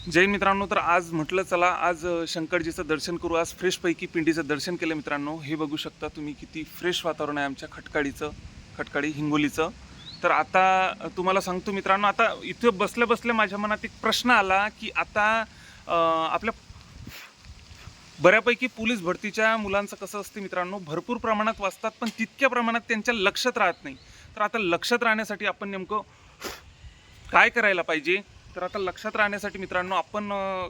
जय मित्रांनो, तर आज म्हटलं चला आज शंकरजीचं दर्शन करू. आज फ्रेशपैकी पिंडीचं दर्शन केलं मित्रांनो. हे बघू शकता तुम्ही किती फ्रेश वातावरण आहे आमच्या खटकाळी हिंगोलीचं. तर आता तुम्हाला सांगतो मित्रांनो, आता इथं बसल्या बसल्या माझ्या मनात एक प्रश्न आला की आता आपल्या बऱ्यापैकी पोलीस भरतीच्या मुलांचं कसं असते मित्रांनो, भरपूर प्रमाणात वाचतात पण तितक्या प्रमाणात त्यांच्या लक्षात राहत नाही. तर आता लक्षात राहण्यासाठी आपण नेमकं काय करायला पाहिजे? तर आता लक्षात राहण्यासाठी मित्रांनो आपण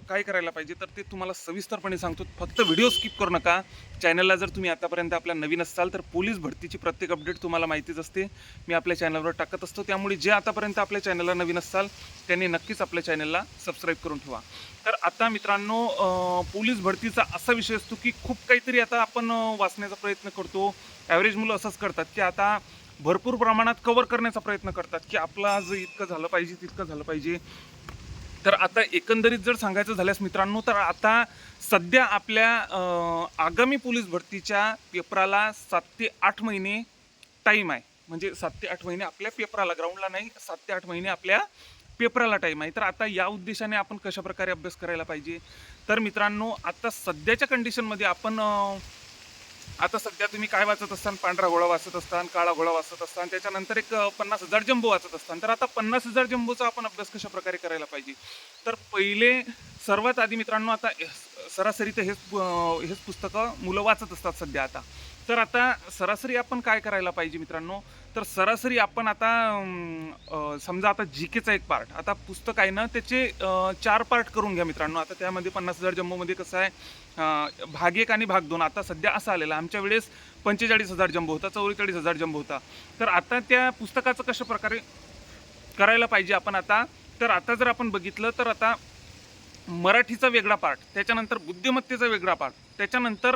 काय करायला पाहिजे तर ते तुम्हाला सविस्तरपणे सांगतो. फक्त व्हिडिओ स्किप करू नका. चॅनलला जर तुम्ही आतापर्यंत आपल्या नवीन असाल तर पोलीस भरतीची प्रत्येक अपडेट तुम्हाला माहितीच असते, मी आपल्या चॅनलवर टाकत असतो. त्यामुळे जे आतापर्यंत आपल्या चॅनलला नवीन असाल त्यांनी नक्कीच आपल्या चॅनलला सबस्क्राईब करून ठेवा. तर आता मित्रांनो पोलीस भरतीचा असा विषय असतो की खूप काहीतरी आता आपण वाचण्याचा प्रयत्न करतो. ॲव्हरेज मुलं असंच करतात की आता भरपूर प्रमाणात कव्हर करण्याचा प्रयत्न करतात की आपलं आज इतकं झालं पाहिजे, तितकं झालं पाहिजे. तर आता एकंदरीत जर सांगायचं झाल्यास मित्रांनो, तर आता सध्या आपल्या आगामी पोलीस भरतीच्या पेपराला 7 ते 8 महिने टाईम आहे. म्हणजे 7 ते 8 महिने आपल्या पेपराला, ग्राउंडला नाही, 7 ते 8 महिने आपल्या पेपराला टाईम आहे. तर आता या उद्देशाने आपण कशाप्रकारे अभ्यास करायला पाहिजे? तर मित्रांनो आता सध्याच्या कंडिशनमध्ये आपण आता सध्या तुम्ही काय वाचत असताना, पांढरा घोडा वाचत असताना, काळा घोडा वाचत असताना, त्याच्यानंतर एक 50,000 जंबो वाचत असताना. तर आता 50,000 जंबोचा आपण अभ्यास कशा प्रकारे करायला पाहिजे? तर पहिले सर्वात आधी मित्रांनो, आता सरासरी तर हेच पुस्तकं मुलं वाचत असतात सध्या आता. तर आता सरासरी आपण काय करायला पाहिजे मित्रांनो? तर सरासरी आपण आता समजा आता जी केचा एक पार्ट, आता पुस्तक आहे ना त्याचे 4 पार्ट करून घ्या मित्रांनो. आता त्यामध्ये 50,000 जंबोमध्ये कसं आहे, भाग 1 आणि भाग 2 आता सध्या असा आलेला. आमच्या वेळेस 45,000 जंबो होता, 44,000 जंबो होता. तर आता त्या पुस्तकाचं कशा प्रकारे करायला पाहिजे आपण आता? तर आता जर आपण बघितलं तर आता मराठीचा वेगळा पार्ट, त्याच्यानंतर बुद्धिमत्तेचा वेगळा पार्ट, त्याच्यानंतर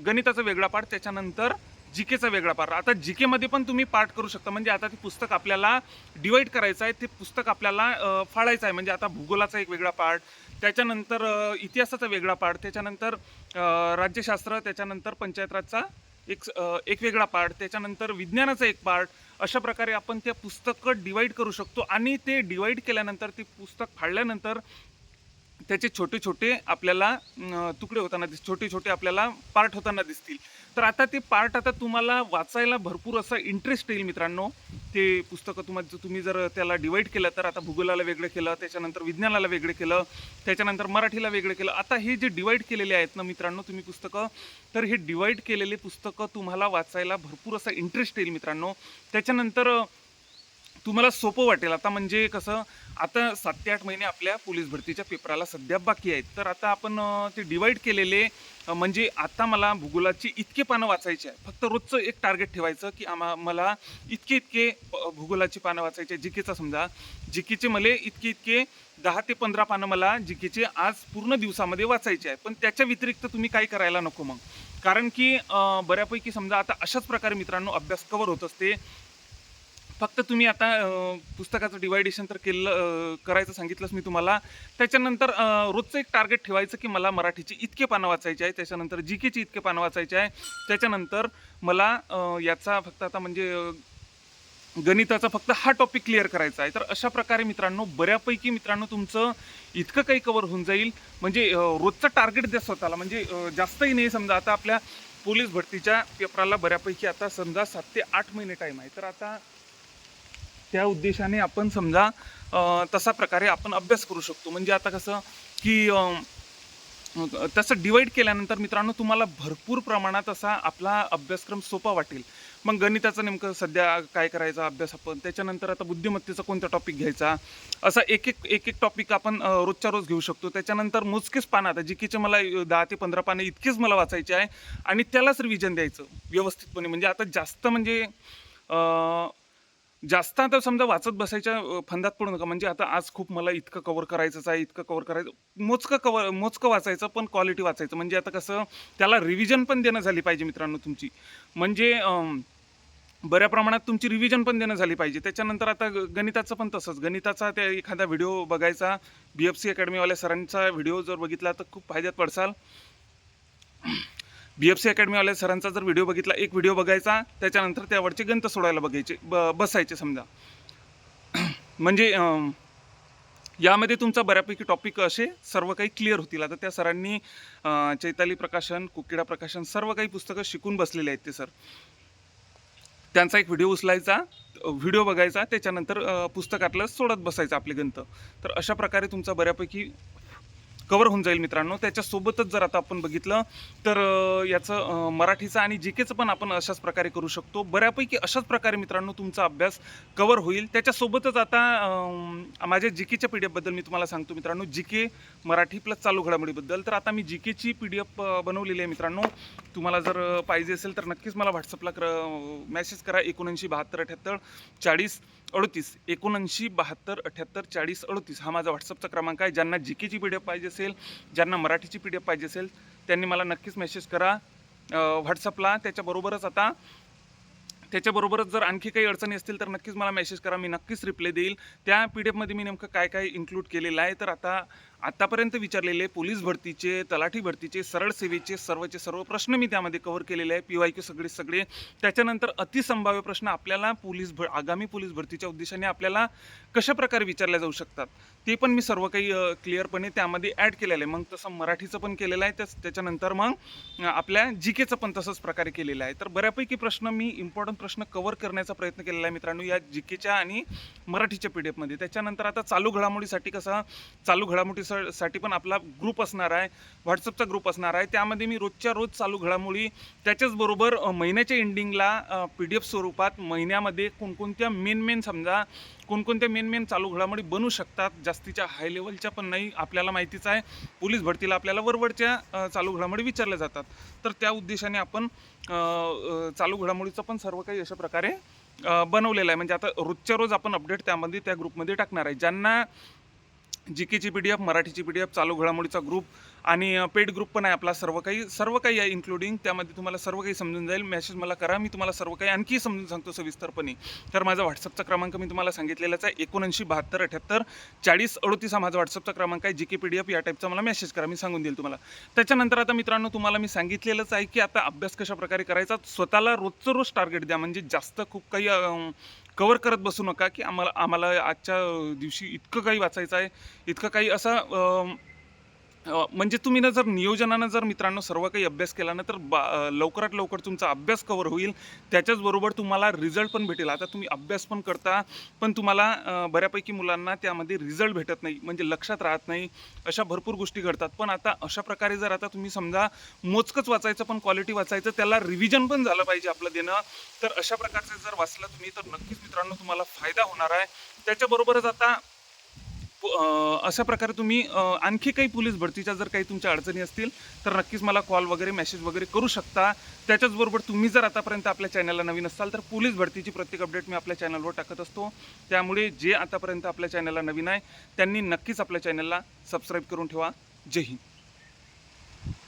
गणिताचा वेगळा पार्ट, त्याच्यानंतर जी केचा वेगळा पार्ट. आता जी केमध्ये पण तुम्ही पार्ट करू शकता. म्हणजे आता ते पुस्तक आपल्याला डिवाईड करायचं आहे, ते पुस्तक आपल्याला फाळायचं आहे. म्हणजे आता भूगोलाचा एक वेगळा पार्ट, त्याच्यानंतर इतिहासाचा वेगळा पार्ट, त्याच्यानंतर राज्यशास्त्र, त्याच्यानंतर पंचायत राजचा एक वेगळा पार्ट, त्याच्यानंतर विज्ञानाचा एक पार्ट. अशा प्रकारे आपण त्या पुस्तकं डिवाईड करू शकतो. आणि ते डिवाईड केल्यानंतर, ते पुस्तक फाडल्यानंतर त्याचे छोटे छोटे आपल्याला तुकडे होताना छोटे छोटे आपल्याला पार्ट होताना दिसतील. तर आता ते पार्ट आता तुम्हाला वाचायला भरपूर असा इंटरेस्ट येईल मित्रांनो. ते पुस्तकं तुम्ही जर त्याला डिवाईड केलं, तर आता भूगोलाला वेगळं केलं, त्याच्यानंतर विज्ञानाला वेगळं केलं, त्याच्यानंतर मराठीला वेगळं केलं. आता हे जे डिवाईड केलेले आहेत ना मित्रांनो तुम्ही पुस्तकं, तर हे डिवाईड केलेले पुस्तकं तुम्हाला वाचायला भरपूर असा इंटरेस्ट येईल मित्रांनो. त्याच्यानंतर तुम्हाला सोपं वाटेल. आता म्हणजे कसं, आता 7 ते 8 महिने आपल्या पोलीस भरतीच्या पेपराला सध्या बाकी आहेत. तर आता आपण ते डिवाईड केलेले म्हणजे आता मला भूगोलाची इतके पानं वाचायचे आहे. फक्त रोजचं एक टार्गेट ठेवायचं की मला इतके इतके भूगोलाची पानं वाचायचे. जी केचा समजा, जी केचे मला इतके इतके 10 ते 15 पानं मला जी केचे आज पूर्ण दिवसामध्ये वाचायचे आहे. पण त्याच्या व्यतिरिक्त तुम्ही काही करायला नको मग. कारण की बऱ्यापैकी समजा आता अशाच प्रकारे मित्रांनो अभ्यास कव्हर होत असते. फक्त तुम्ही आता पुस्तकाचं डिवायडेशन तर करायचं सांगितलंच मी तुम्हाला. त्याच्यानंतर रोजचं एक टार्गेट ठेवायचं की मला मराठीची इतके पानं वाचायचे आहे, त्याच्यानंतर जी केची इतके पानं वाचायचे आहे, त्याच्यानंतर मला याचा फक्त आता म्हणजे गणिताचा फक्त हा टॉपिक क्लिअर करायचा आहे. तर अशा प्रकारे मित्रांनो बऱ्यापैकी मित्रांनो तुमचं इतकं काही कव्हर होऊन जाईल. म्हणजे रोजचं टार्गेट द्या स्वतःला. म्हणजे जास्तही नाही. समजा आता आपल्या पोलीस भरतीच्या पेपराला बऱ्यापैकी आता समजा 7 ते 8 महिने टाईम आहे. तर आता त्या उद्देशाने आपण समजा तसा प्रकारे आपण अभ्यास करू शकतो. म्हणजे आता कसं की तसं डिवाईड केल्यानंतर मित्रांनो तुम्हाला भरपूर प्रमाणात असा आपला अभ्यासक्रम सोपा वाटेल. मग गणिताचं नेमकं सध्या काय करायचा अभ्यास आपण, त्याच्यानंतर आता बुद्धिमत्तेचा कोणता टॉपिक घ्यायचा, असा एक एक टॉपिक आपण रोजच्या रोज घेऊ शकतो. त्याच्यानंतर मोजकेच पानं, आता जी केचे मला 10 ते 15 पानं इतकेच मला वाचायचे आहे आणि त्यालाच रिव्हिजन द्यायचं व्यवस्थितपणे. म्हणजे आता जास्त म्हणजे जास्त आता समजा वाचत बसायच्या फंदात पडू नका. म्हणजे आता आज खूप मला इतकं कव्हर करायचंच आहे, इतकं कव्हर करायचं, मोजकं वाचायचं पण क्वालिटी वाचायचं. म्हणजे आता कसं त्याला रिव्हिजन पण देणं झाली पाहिजे मित्रांनो तुमची. म्हणजे बऱ्या प्रमाणात तुमची रिव्हिजन पण देणं झाली पाहिजे. त्याच्यानंतर आता गणिताचं पण तसंच. गणिताचा त्या एखादा व्हिडिओ बघायचा, BFC अकॅडमीवाल्या सरांचा व्हिडिओ जर बघितला तर खूप फायद्यात पडसाल. BFC अकॅडमीवाल्या सरांचा जर व्हिडिओ बघितला, एक व्हिडिओ बघायचा, त्याच्यानंतर त्यावरचे गणित सोडवायला बसायचे समजा. म्हणजे यामध्ये तुमचा बऱ्यापैकी टॉपिक असे सर्व काही क्लिअर होतील. आता त्या सरांनी चैताली प्रकाशन, कोकिळा प्रकाशन सर्व काही पुस्तकं शिकून बसलेले आहेत ते सर. त्यांचा एक व्हिडिओ उचलायचा, व्हिडिओ बघायचा, त्याच्यानंतर पुस्तकातलं सोडत बसायचं आपले गंत. तर अशा प्रकारे तुमचा बऱ्यापैकी कवर होऊन जाईल मित्रांनो. त्याच्यासोबतच जर आता आपण बघितलं तर याचं मराठीचं आणि जी केचं पण आपण अशाच प्रकारे करू शकतो. बऱ्यापैकी अशाच प्रकारे मित्रांनो तुमचा अभ्यास कवर होईल. त्याच्यासोबतच आता माझ्या जी केच्या पी डी एफबद्दल मी तुम्हाला सांगतो मित्रांनो. जी के मराठी प्लस चालू घडामोडीबद्दल. तर आता मी जी केची पी डी एफ बनवलेली आहे मित्रांनो. तुम्हाला जर पाहिजे असेल तर नक्कीच मला व्हॉट्सअपला मेसेज करा. 79 72 78 40 38 79 72 78 40 38 हा माझा व्हॉट्सअपचा क्रमांक आहे. ज्यांना जी केची पी डी एफ पाहिजे असेल, ज्यांना मराठीची पी डी एफ पाहिजे असेल, त्यांनी मला नक्कीच मेसेज करा व्हॉट्सअपला. त्याच्याबरोबरच जर आणखी काही अडचणी असतील तर नक्कीच मला मेसेज करा. मी नक्कीच रिप्लाय देईल. त्या पी डी एफमध्ये मी नेमकं काय काय इन्क्लूड केलेलं आहे. तर आतापर्यंत विचारलेले पोलीस भरतीचे, तलाठी भरतीचे, सरळ सेवेचे सर्व प्रश्न मी त्यामध्ये कव्हर केलेले आहे. PYQ सगळे. त्याच्यानंतर अतिसंभाव्य प्रश्न आपल्याला आगामी पोलीस भरतीच्या उद्देशाने आपल्याला कशा प्रकारे विचारले जाऊ शकतात ते पण मी सर्व काही क्लिअरपणे त्यामध्ये ॲड केलेलं आहे. मग तसं मराठीचं पण केलेलं आहे. त्याच्यानंतर मग आपल्या जी केचं पण तसंच प्रकारे केलेलं आहे. तर बऱ्यापैकी प्रश्न मी इम्पॉर्टंट प्रश्न कव्हर करण्याचा प्रयत्न केलेला आहे मित्रांनो या जी केच्या आणि मराठीच्या पी डी एफमध्ये. त्याच्यानंतर आता चालू घडामोडीसाठी चालू घडामोडीसाठी पण आपला ग्रुप असणार आहे, व्हॉट्सअपचा ग्रुप असणार आहे. त्यामध्ये मी रोजच्या रोज चालू घडामोडी, त्याच्याचबरोबर महिन्याच्या एंडिंगला पी डी एफ स्वरूपात महिन्यामध्ये कोणकोणत्या मेन चालू घडामोडी बनू शकतात. जास्तीच्या हाय लेवलच्या पण नाही, आपल्याला माहितीच आहे पोलीस भरतीला आपल्याला वरवरच्या चालू घडामोडी विचारल्या जातात. तर त्या उद्देशाने आपण चालू घडामोडीचं पण सर्व काही अशा प्रकारे बनवलेलं आहे. म्हणजे आता रोजच्या रोज आपण अपडेट त्यामध्ये त्या ग्रुपमध्ये टाकणार आहे. ज्यांना जी केची पी डी एफ, मराठीची पी डी एफ, चालू घडामोडीचा ग्रुप आणि पेड ग्रुप पण आहे आपला. सर्व काही आहे इन्क्लुडिंग. त्यामध्ये तुम्हाला सर्व काही समजून जाईल. मेसेज मला करा, मी तुम्हाला सर्व काही आणखी समजून सांगतो सविस्तरपणे. तर माझा व्हॉट्सअपचा क्रमांक मी तुम्हाला सांगितलेलाच आहे. 79 72 78 40 38 हा माझा व्हॉट्सअपचा क्रमांक आहे. जी के पी डी एफ या टाईपचा मला मेसेज करा, मी सांगून देईल तुम्हाला. त्याच्यानंतर आता मित्रांनो तुम्हाला मी सांगितलेलंच आहे की आता अभ्यास कशा प्रकारे करायचा. स्वतःला रोजचं रोज टार्गेट द्या. म्हणजे जास्त खूप काही कवर करत बसू नका की आम्हाला आजच्या दिवशी इतकं काही वाचायचं आहे, इतकं काही असं म्हणजे तुम्ही ना जर नियोजनानं जर मित्रांनो सर्व काही अभ्यास केला ना तर लवकरात लवकर तुमचा अभ्यास कवर होईल. त्याच्याचबरोबर तुम्हाला रिझल्ट पण भेटेल. आता तुम्ही अभ्यास पण करता पण तुम्हाला बऱ्यापैकी मुलांना त्यामध्ये रिझल्ट भेटत नाही, म्हणजे लक्षात राहत नाही. अशा भरपूर गोष्टी घडतात. पण आता अशा प्रकारे जर आता तुम्ही समजा मोजकंच वाचायचं पण क्वालिटी वाचायचं, त्याला रिव्हिजन पण झालं पाहिजे आपलं देणं. तर अशा प्रकारचं जर वाचलं तुम्ही तर नक्कीच मित्रांनो तुम्हाला फायदा होणार आहे. त्याच्याबरोबरच आता अशा प्रकारे तुम्ही आणखी काही पोलीस भरतीच्या जर काही तुमच्या अडचणी असतील तर नक्कीच मला कॉल वगैरे मेसेज वगैरे करू शकता. त्याच्याचबरोबर तुम्ही जर आतापर्यंत आपल्या चॅनलला नवीन असाल तर पोलीस भरतीची प्रत्येक अपडेट मी आपल्या चॅनलवर टाकत असतो. त्यामुळे जे आतापर्यंत आपल्या चॅनलला नवीन आहे त्यांनी नक्कीच आपल्या चॅनलला सबस्क्राईब करून ठेवा. जय हिंद.